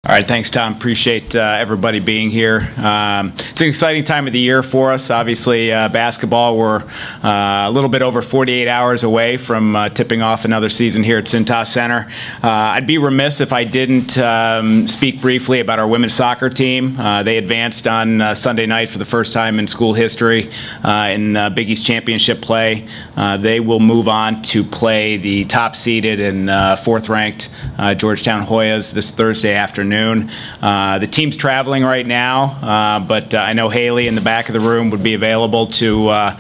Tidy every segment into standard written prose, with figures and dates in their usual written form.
All right, thanks, Tom. Appreciate everybody being here. It's an exciting time of the year for us. Obviously, basketball, we're a little bit over 48 hours away from tipping off another season here at Cintas Center. I'd be remiss if I didn't speak briefly about our women's soccer team. They advanced on Sunday night for the first time in school history in Big East Championship play. They will move on to play the top-seeded and fourth-ranked Georgetown Hoyas this Thursday afternoon. The team's traveling right now, but I know Haley in the back of the room would be available to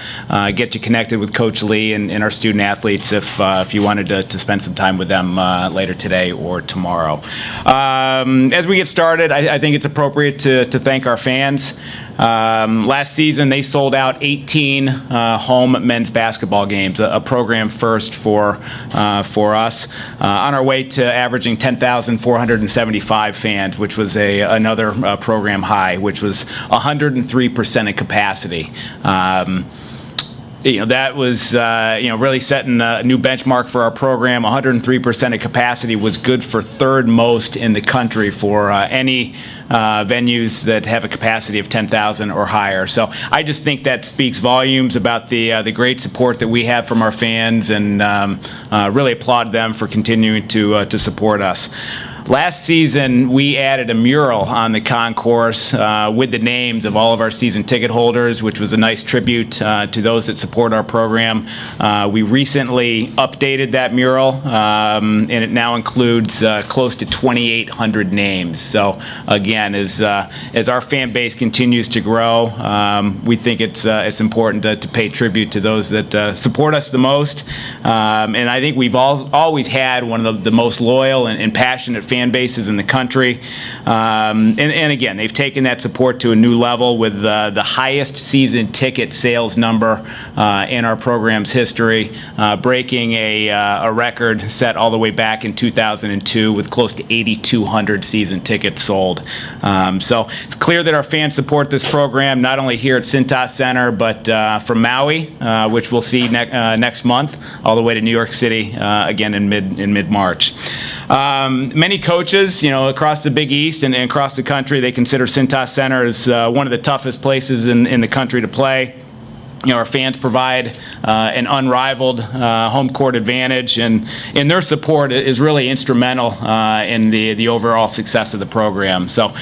get you connected with Coach Lee and our student athletes if you wanted to spend some time with them later today or tomorrow. As we get started, I think it's appropriate to thank our fans. Last season, they sold out 18 home men's basketball games, a program first for us, on our way to averaging 10,475 fans, which was another program high, which was 103% of capacity. That was really setting a new benchmark for our program. 103% of capacity was good for third most in the country for any venues that have a capacity of 10,000 or higher. So I just think that speaks volumes about the great support that we have from our fans, and really applaud them for continuing to support us. Last season, we added a mural on the concourse with the names of all of our season ticket holders, which was a nice tribute to those that support our program. We recently updated that mural, and it now includes close to 2,800 names. So again, as our fan base continues to grow, we think it's important to pay tribute to those that support us the most. And I think we've always had one of the most loyal and passionate fan bases in the country, and again, they've taken that support to a new level with the highest season ticket sales number in our program's history, breaking a record set all the way back in 2002 with close to 8,200 season tickets sold. So it's clear that our fans support this program, not only here at Cintas Center, but from Maui, which we'll see next month, all the way to New York City again in mid-March. Many coaches, across the Big East and across the country, they consider Cintas Center as one of the toughest places in the country to play. Our fans provide an unrivaled home court advantage, and their support is really instrumental in the overall success of the program. So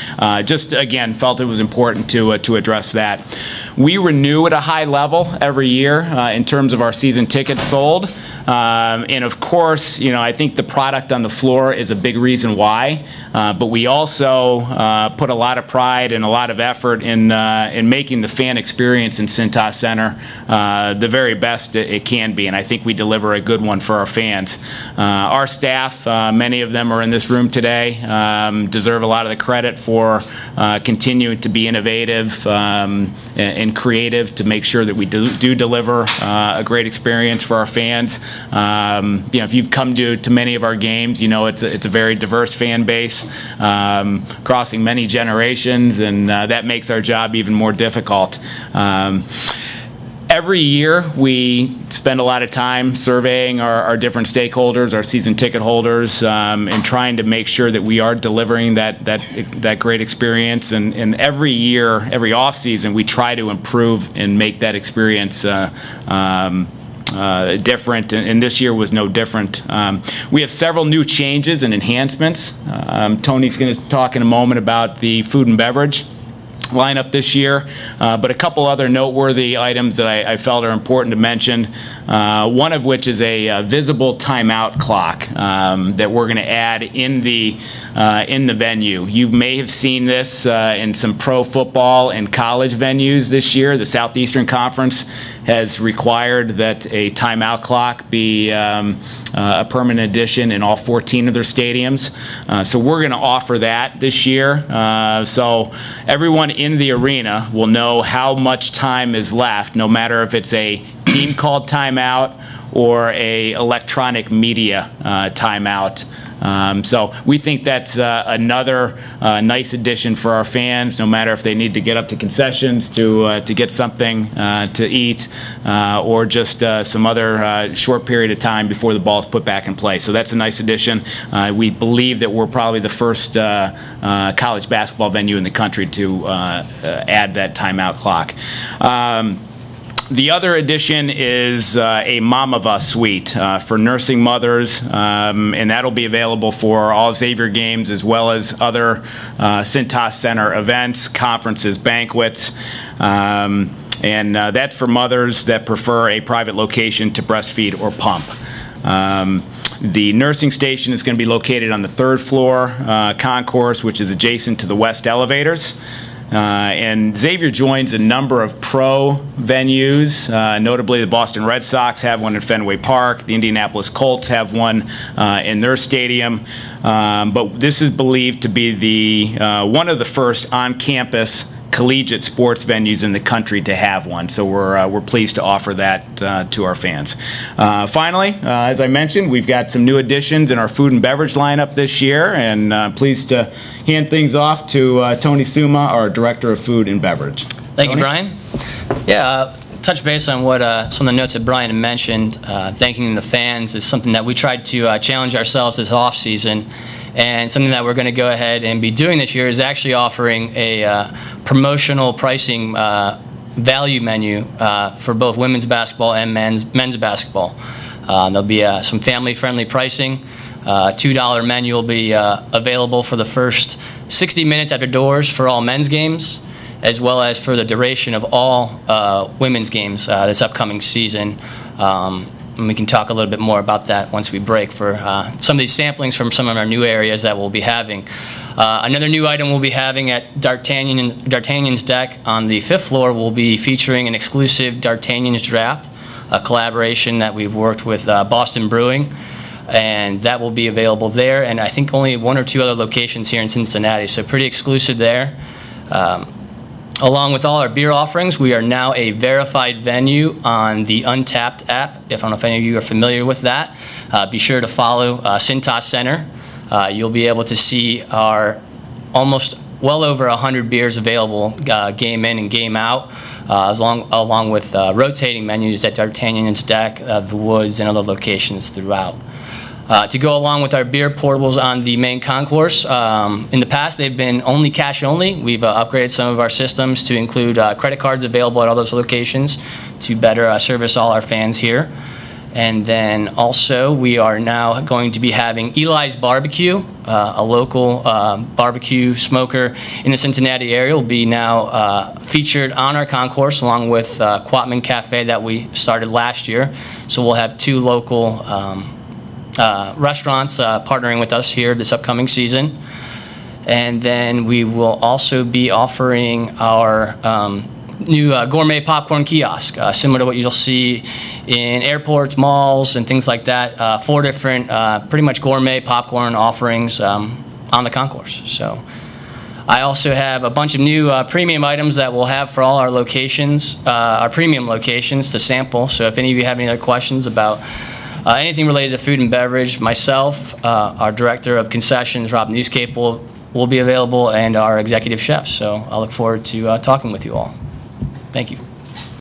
just, again, felt it was important to address that. We renew at a high level every year in terms of our season tickets sold. And of course, I think the product on the floor is a big reason why. But we also put a lot of pride and a lot of effort in making the fan experience in Cintas Center the very best it can be. And I think we deliver a good one for our fans. Our staff, many of them are in this room today, deserve a lot of the credit for continuing to be innovative and creative to make sure that we do deliver a great experience for our fans. If you've come to many of our games, it's a very diverse fan base, crossing many generations, and that makes our job even more difficult. Every year, we spend a lot of time surveying our different stakeholders, our season ticket holders, and trying to make sure that we are delivering that great experience. And every year, every off season, we try to improve and make that experience different, and this year was no different. We have several new changes and enhancements. Tony's going to talk in a moment about the food and beverage lineup this year, but a couple other noteworthy items that I felt are important to mention. One of which is a visible timeout clock that we're going to add in the venue. You may have seen this in some pro football and college venues this year. The Southeastern Conference has required that a timeout clock be a permanent addition in all 14 of their stadiums. So we're going to offer that this year. So everyone in the arena will know how much time is left, no matter if it's a team called timeout or a electronic media timeout. So we think that's another nice addition for our fans, no matter if they need to get up to concessions to get something to eat or just some other short period of time before the ball is put back in play. So that's a nice addition. We believe that we're probably the first college basketball venue in the country to add that timeout clock. The other addition is a Mamava suite for nursing mothers, and that'll be available for all Xavier games as well as other Cintas Center events, conferences, banquets. And that's for mothers that prefer a private location to breastfeed or pump. The nursing station is going to be located on the 3rd floor concourse, which is adjacent to the west elevators. And Xavier joins a number of pro venues, notably the Boston Red Sox have one in Fenway Park, the Indianapolis Colts have one in their stadium, but this is believed to be the one of the first on-campus collegiate sports venues in the country to have one, so we're pleased to offer that to our fans. Finally, as I mentioned, we've got some new additions in our food and beverage lineup this year, and pleased to hand things off to Tony Suma, our Director of Food and Beverage. Thank you, Brian. Yeah, touch base on what some of the notes that Brian had mentioned. Thanking the fans is something that we tried to challenge ourselves this off season. And something that we're going to go ahead and be doing this year is actually offering a promotional pricing value menu for both women's basketball and men's basketball. There'll be some family-friendly pricing. $2 menu will be available for the first 60 minutes after doors for all men's games, as well as for the duration of all women's games this upcoming season. And we can talk a little bit more about that once we break for some of these samplings from some of our new areas that we'll be having. Another new item we'll be having at D'Artagnan's deck on the 5th floor will be featuring an exclusive D'Artagnan's Draft, a collaboration that we've worked with Boston Brewing, and that will be available there, and I think only 1 or 2 other locations here in Cincinnati, so pretty exclusive there. Along with all our beer offerings, we are now a verified venue on the Untapped app. If I don't know if any of you are familiar with that, be sure to follow Cintas Center. You'll be able to see our almost well over 100 beers available game in and game out, along with rotating menus at D'Artagnan's deck, the Woods, and other locations throughout. To go along with our beer portables on the main concourse, in the past they've been only cash only. We've upgraded some of our systems to include credit cards available at all those locations to better service all our fans here. And then also we are now going to be having Eli's Barbecue, a local barbecue smoker in the Cincinnati area, will be now featured on our concourse along with Quatman Cafe that we started last year. So we'll have 2 local restaurants partnering with us here this upcoming season. And then we will also be offering our new gourmet popcorn kiosk, similar to what you'll see in airports, malls, and things like that. 4 different pretty much gourmet popcorn offerings on the concourse. So I also have a bunch of new premium items that we'll have for all our locations, our premium locations to sample. So if any of you have any other questions about anything related to food and beverage, myself, our Director of Concessions, Rob Newscape, will be available, and our executive chefs. So I look forward to talking with you all. Thank you.